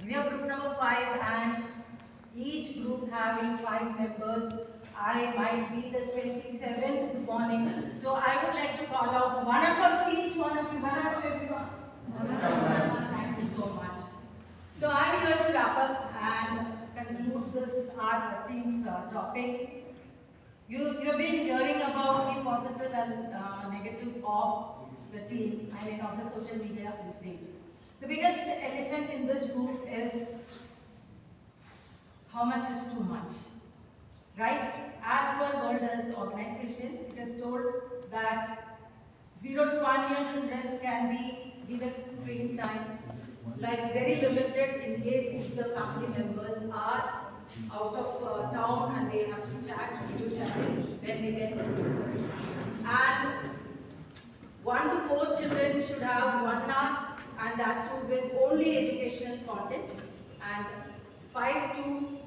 We are group number 5 and each group having 5 members. I might be the 27th. Good morning. So I would like to call out Vanakkam to each one of you. Vanakkam everyone. Vanakkam. Thank you so much. So I'm here to wrap up and conclude this our team's topic. You've been hearing about the positive and negative of the team, of the social media usage. The biggest elephant in this group is how much is too much, right? As per World Health Organization, it is told that 0 to 1 year children can be given screen time, like very limited in case if the family members are out of town and they have to chat, video chatting, then they get and 1 to 4 children should have 1 hour and that too with only educational content, and 5 to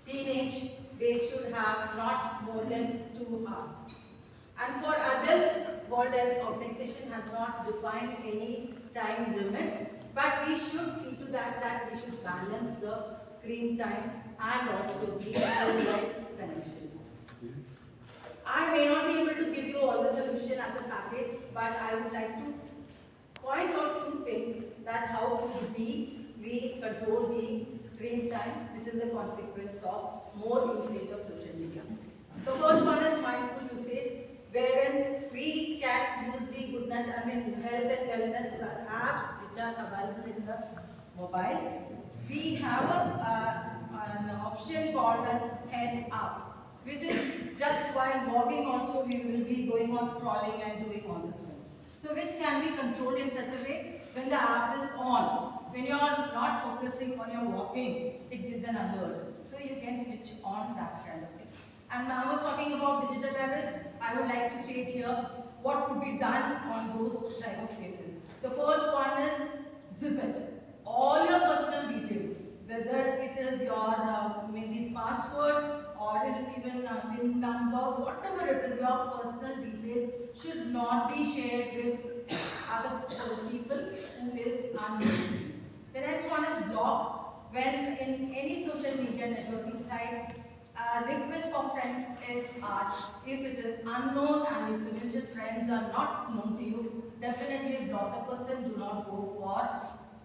teenage they should have not more than 2 hours. And for adult, World Health Organization has not defined any time limit, but we should see to that we should balance the screen time and also the real life connections. I may not be able to give you all the solution as a package, but I would like to point out few things that how could we control the screen time, which is the consequence of more usage of social media. The first one is mindful usage, wherein we can use the goodness, health and wellness apps which are available in the mobiles. We have an option called heads up, which is just while walking also we will be going on scrolling and doing all this thing. So which can be controlled in such a way when the app is on. When you are not focusing on your walking, it gives an alert. So you can switch on that kind of thing. And now I was talking about digital arrest. I would like to state here what could be done on those type of cases. The first one is zip it. All your personal details, whether it is your maybe password or it is even a PIN number, whatever it is, your personal details should not be shared with other people who is unknown. The next one is block. When in any social media networking site, a request for friend is asked. If it is unknown and if the mutual friends are not known to you, definitely block the person. Do not go for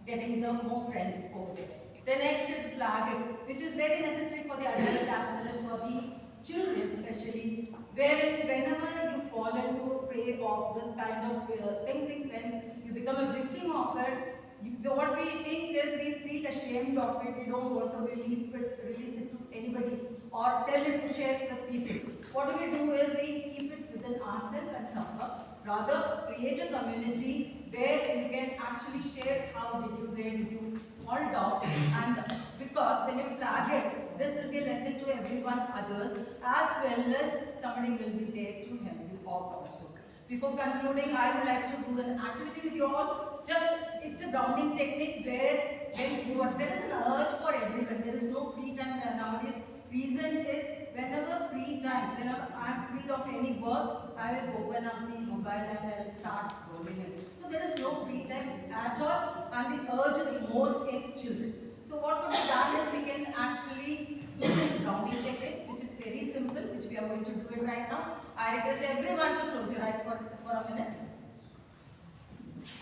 getting the more friends over there. The next is flag it, which is very necessary for the adults as well as for the children especially, wherein whenever you fall into prey of this kind of thing, when you become a victim of it, what we think is we feel ashamed of it, we don't want to release it to anybody or tell it to share it with people. What we do is we keep it within ourselves and suffer. Rather, create a community where you can actually share how did you, where did you fall down, and because when you flag it, this will be a lesson to everyone others as well as somebody will be there to help you out also. Before concluding, I would like to do an activity with you all. Just, it's a grounding technique where when you are, there is an urge for everyone. There is no free time nowadays. Reason is whenever free time, whenever I am free of any work, I will open up the mobile and I will start scrolling it. So there is no free time at all and the urge is more in children. So what could be done is we can actually use this grounding technique, which is very simple, which we are going to do it right now. I request everyone to close your eyes for a minute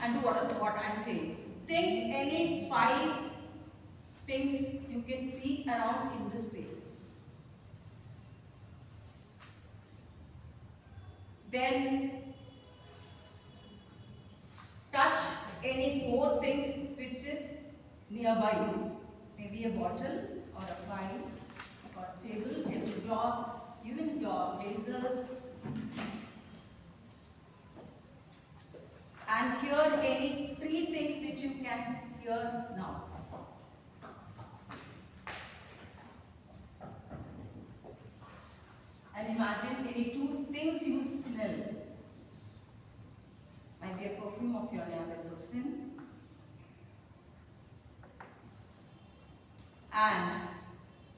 and do what I am saying. Think any 5 things you can see around in this space. Then touch any 4 things which is nearby you. Maybe a bottle or a file or tablecloth, even your razors. And hear any 3 things which you can hear now. And imagine any 2 things you smell. Might be a perfume of your neighbor person. And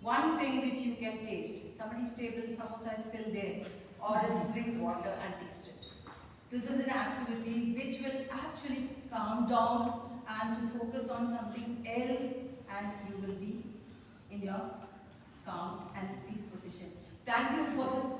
1 thing which you can taste. Somebody's table samosa is still there, or else drink water and taste it. This is an activity which will actually calm down and to focus on something else and you will be in your calm and peace position. Thank you for this